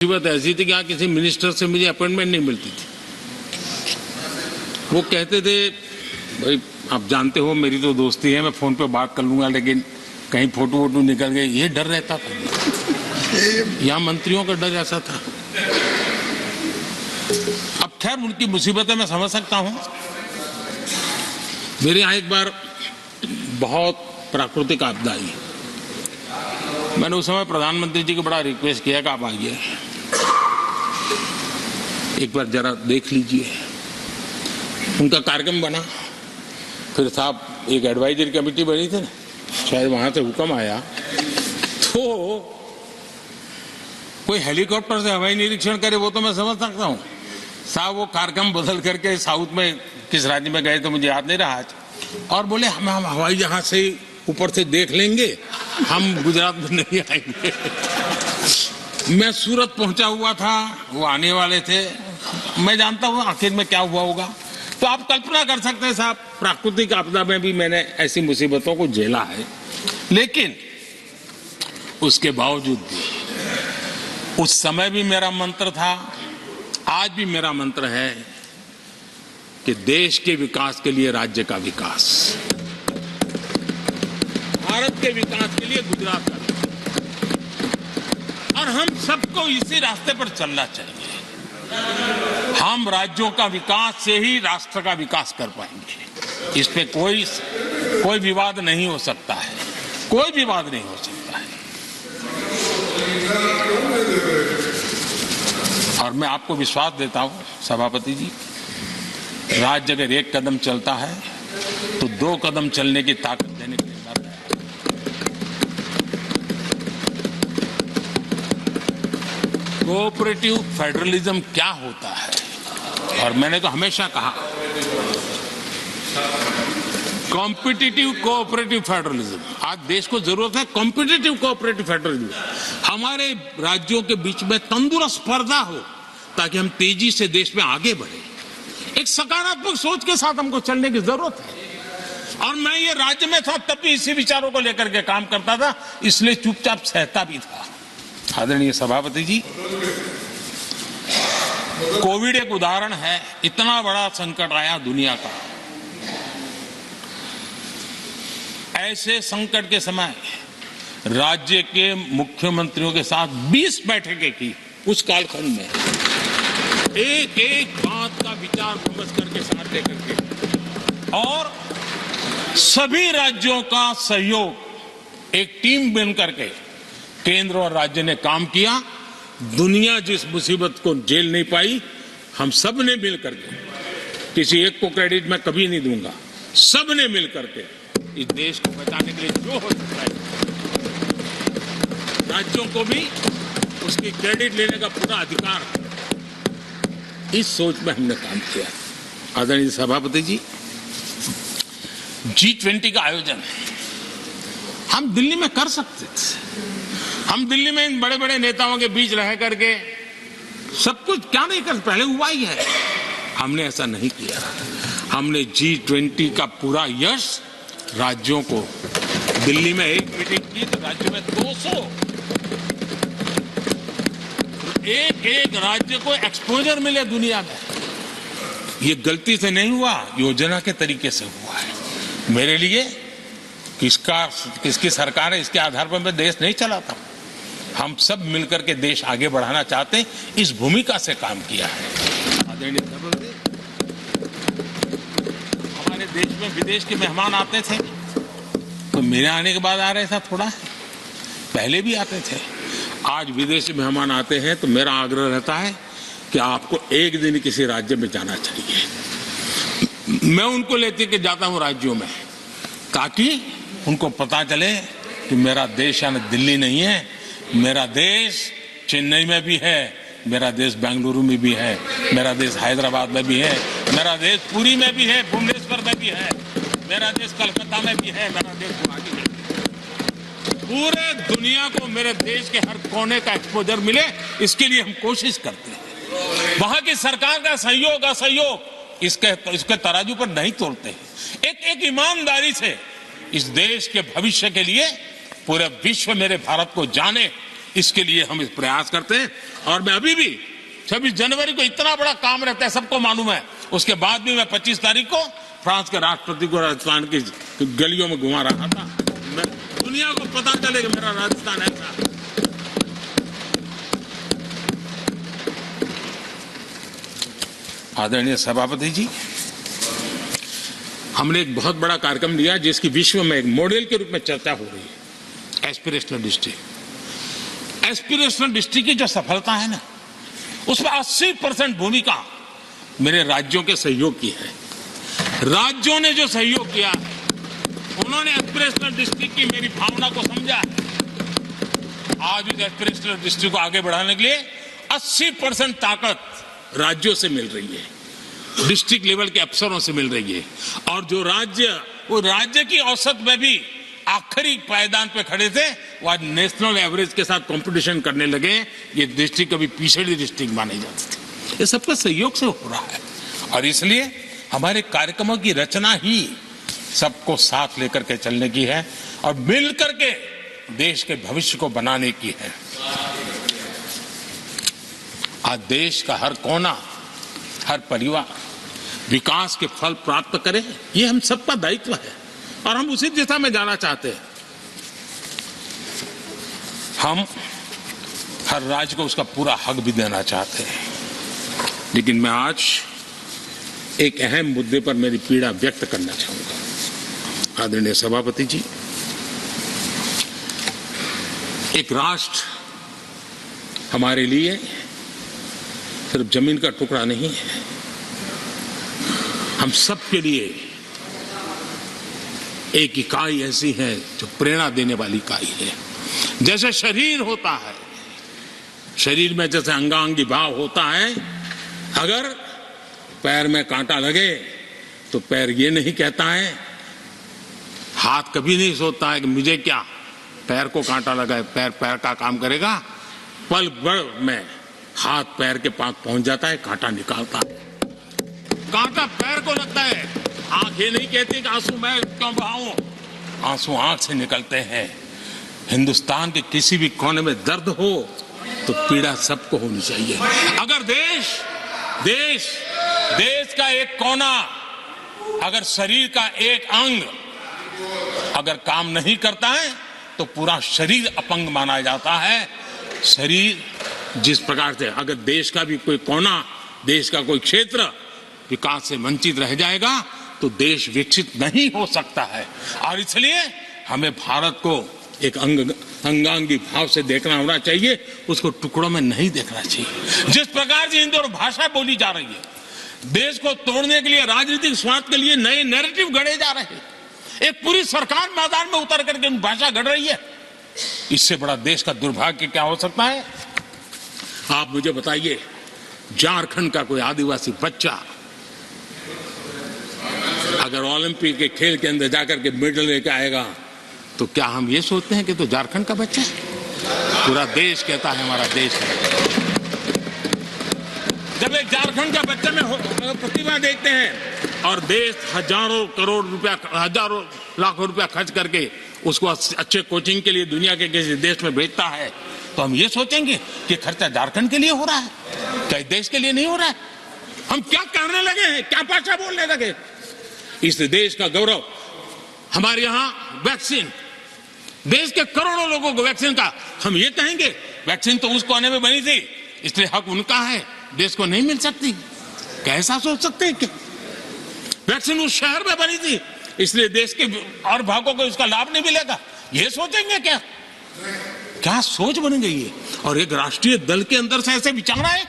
बात ऐसी थी कि यहाँ किसी मिनिस्टर से मुझे अपॉइंटमेंट नहीं मिलती थी। वो कहते थे भाई आप जानते हो मेरी तो दोस्ती है, मैं फोन पे बात कर लूंगा, लेकिन कहीं फोटो वोटो निकल गए, ये डर रहता था। यहाँ मंत्रियों का डर ऐसा था। अब खैर उनकी मुसीबतें मैं समझ सकता हूँ। मेरे यहाँ एक बार बहुत प्राकृतिक आपदा आई। मैंने उस समय प्रधानमंत्री जी को बड़ा रिक्वेस्ट किया कि आप आइए, एक बार जरा देख लीजिए। उनका कार्यक्रम बना, फिर साहब एक एडवाइजरी कमेटी बनी थी ना, शायद वहां से हुक्म आया तो कोई हेलीकॉप्टर से हवाई निरीक्षण करे वो तो मैं समझ सकता हूँ। साहब वो कार्यक्रम बदल करके साउथ में किस राज्य में गए तो मुझे याद नहीं रहा आज, और बोले हम हवाई जहाज से ऊपर से देख लेंगे, हम गुजरात में नहीं आएंगे। मैं सूरत पहुंचा हुआ था, वो आने वाले थे, मैं जानता हूं आखिर में क्या हुआ होगा। तो आप कल्पना कर सकते हैं साहब, प्राकृतिक आपदा में भी मैंने ऐसी मुसीबतों को झेला है, लेकिन उसके बावजूद भी उस समय भी मेरा मंत्र था, आज भी मेरा मंत्र है कि देश के विकास के लिए राज्य का विकास, भारत के विकास के लिए गुजरात का विकास, और हम सबको इसी रास्ते पर चलना चाहिए। हम राज्यों का विकास से ही राष्ट्र का विकास कर पाएंगे। इस पे कोई विवाद नहीं हो सकता है, कोई विवाद नहीं हो सकता है। और मैं आपको विश्वास देता हूं सभापति जी, राज्य अगर एक कदम चलता है तो 2 कदम चलने की ताकत देने के लिए मर है। कोऑपरेटिव फेडरलिज्म क्या होता है, और मैंने तो हमेशा कहा कॉम्पिटिटिव कोऑपरेटिव फेडरलिज्म। आज देश को जरूरत है कॉम्पिटिटिव कोऑपरेटिव फेडरलिज्म। हमारे राज्यों के बीच में तंदुरुस्त स्पर्धा हो ताकि हम तेजी से देश में आगे बढ़े। एक सकारात्मक सोच के साथ हमको चलने की जरूरत है। और मैं ये राज्य में था तब भी इसी विचारों को लेकर के काम करता था, इसलिए चुपचाप सहता भी था। आदरणीय सभापति जी, कोविड एक उदाहरण है। इतना बड़ा संकट आया दुनिया का, ऐसे संकट के समय राज्य के मुख्यमंत्रियों के साथ 20 बैठकें की उस कालखंड में, एक एक बात का विचार विमर्श करके साथ लेकर के, और सभी राज्यों का सहयोग, एक टीम बन करके केंद्र और राज्य ने काम किया। दुनिया जिस मुसीबत को झेल नहीं पाई, हम सब ने मिल करके, किसी एक को क्रेडिट मैं कभी नहीं दूंगा, सब ने मिल करके इस देश को बचाने के लिए जो हो सकता है, राज्यों को भी उसकी क्रेडिट लेने का पूरा अधिकार है। इस सोच में हमने काम किया। आदरणीय सभापति जी, G20 का आयोजन हम दिल्ली में कर सकते थे। हम दिल्ली में इन बड़े बड़े नेताओं के बीच रह करके सब कुछ क्या नहीं कर, पहले हुआ ही है। हमने ऐसा नहीं किया। हमने G20 का पूरा यश राज्यों को, दिल्ली में एक मीटिंग की तो राज्य में 200, एक एक राज्य को एक्सपोजर मिले दुनिया में। ये गलती से नहीं हुआ, योजना के तरीके से हुआ है। मेरे लिए किसकी सरकार है इसके आधार पर मैं देश नहीं चलाता। हम सब मिलकर के देश आगे बढ़ाना चाहते हैं, इस भूमिका से काम किया है। आदरणीय सभापति, हमारे देश में विदेश के मेहमान आते थे तो मेरे आने के बाद आ रहे थे, थोड़ा पहले भी आते थे। आज विदेशी मेहमान आते हैं तो मेरा आग्रह रहता है कि आपको एक दिन किसी राज्य में जाना चाहिए। मैं उनको लेते के जाता हूं राज्यों में, ताकि उनको पता चले कि मेरा देश यानी दिल्ली नहीं है, मेरा देश चेन्नई में भी है, मेरा देश बेंगलुरु में भी है, मेरा देश हैदराबाद में भी है, मेरा देश पुरी में भी है, भुवनेश्वर में भी है, मेरा देश कलकत्ता में भी है, मेरा देश गुवाहाटी में भी है। पूरे दुनिया को मेरे देश के हर कोने का एक्सपोजर मिले, इसके लिए हम कोशिश करते हैं। वहां की सरकार का सहयोग असहयोग इसके तराजू पर नहीं तोलते हैं। एक ईमानदारी से इस देश के भविष्य के लिए पूरे विश्व मेरे भारत को जाने, इसके लिए हम इस प्रयास करते हैं। और मैं अभी भी 26 जनवरी को इतना बड़ा काम रहता है, सबको मालूम है। उसके बाद भी मैं 25 तारीख को फ्रांस के राष्ट्रपति को राजस्थान की गलियों में घुमा रहा था। मैं दुनिया को पता चले कि मेरा राजस्थान ऐसा। आदरणीय सभापति जी, हमने एक बहुत बड़ा कार्यक्रम लिया जिसकी विश्व में एक मॉडल के रूप में चर्चा हो रही है, एस्पिरेशनल डिस्ट्रिक्ट। एस्पिरेशनल डिस्ट्रिक्ट की जो सफलता है ना, उसमें 80% भूमिका मेरे राज्यों के सहयोग की है। राज्यों ने जो सहयोग किया है, उन्होंने एस्पिरेशनल डिस्ट्रिक्ट की मेरी भावना को समझा है। आज इस एस्पिरेशनल डिस्ट्रिक्ट को आगे बढ़ाने के लिए 80% ताकत राज्यों से मिल रही है, डिस्ट्रिक्ट लेवल के अफसरों से मिल रही है। और जो राज्य, वो राज्य की औसत में भी आखिरी पायदान पे खड़े थे, वो आज नेशनल एवरेज के साथ कंपटीशन करने लगे। ये डिस्ट्रिक्ट कभी पिछड़ी डिस्ट्रिक्ट माने जाते थे। ये सबका सहयोग से हो रहा है और इसलिए हमारे कार्यक्रमों की रचना ही सबको साथ लेकर के चलने की है और मिल करके देश के भविष्य को बनाने की है। आज देश का हर कोना, हर परिवार विकास के फल प्राप्त करे, ये हम सबका दायित्व है और हम उसी दिशा में जाना चाहते हैं। हम हर राज्य को उसका पूरा हक भी देना चाहते हैं। लेकिन मैं आज एक अहम मुद्दे पर मेरी पीड़ा व्यक्त करना चाहूंगा। आदरणीय सभापति जी, एक राष्ट्र हमारे लिए सिर्फ जमीन का टुकड़ा नहीं है, हम सब के लिए एक इकाई ऐसी है जो प्रेरणा देने वाली इकाई है। जैसे शरीर होता है, शरीर में जैसे अंगांगी भाव होता है, अगर पैर में कांटा लगे तो पैर ये नहीं कहता है, हाथ कभी नहीं सोचता है कि मुझे क्या, पैर को कांटा लगा है, पैर पैर का काम करेगा। पल भर में हाथ पैर के पास पहुंच जाता है, कांटा निकालता है। कांटा पैर को लगता है, आंख ये नहीं कहती कि आंसू मैं क्यों बहाऊं, आंसू आंख से निकलते हैं। हिंदुस्तान के किसी भी कोने में दर्द हो तो पीड़ा सबको होनी चाहिए। अगर देश का एक कोना, अगर शरीर का एक अंग अगर काम नहीं करता है तो पूरा शरीर अपंग माना जाता है। शरीर जिस प्रकार से, अगर देश का भी कोई कोना, देश का कोई क्षेत्र विकास से वंचित रह जाएगा तो देश विकसित नहीं हो सकता है। और इसलिए हमें भारत को एक अंगांगी भाव से देखना होना चाहिए, उसको टुकड़ों में नहीं देखना चाहिए। जिस प्रकार से हिंदी और भाषा बोली जा रही है, देश को तोड़ने के लिए, राजनीतिक स्वार्थ के लिए नए नैरेटिव गढ़े जा रहे हैं। एक पूरी सरकार मैदान में उतर करके भाषा गढ़ रही है। इससे बड़ा देश का दुर्भाग्य क्या हो सकता है? आप मुझे बताइए, झारखंड का कोई आदिवासी बच्चा अगर ओलंपिक के खेल के अंदर जाकर के मेडल लेकर आएगा तो क्या हम ये सोचते हैं कि तो झारखंड का बच्चा है? पूरा देश कहता है हमारा देश है। जब एक झारखंड का बच्चे में प्रतिभा देखते हैं और देश हजारों करोड़ रुपया, हजारों लाखों रुपया खर्च करके उसको अच्छे कोचिंग के लिए दुनिया के किसी देश में भेजता है, तो हम ये सोचेंगे कि खर्चा झारखंड के लिए हो रहा है, क्या देश के लिए नहीं हो रहा है? हम क्या करने लगे हैं, क्या भाषा बोलने लगे? इस देश का गौरव, हमारे यहां वैक्सीन, देश के करोड़ों लोगों को वैक्सीन का, हम ये कहेंगे वैक्सीन तो उस कोने में बनी थी इसलिए हक उनका है, देश को नहीं मिल सकती? कैसा सोच सकते हैं? क्या वैक्सीन उस शहर में बनी थी इसलिए देश के और भागों को उसका लाभ नहीं मिलेगा? ये सोचेंगे क्या? क्या सोच बन गई है? और एक राष्ट्रीय दल के अंदर से ऐसे विचार आए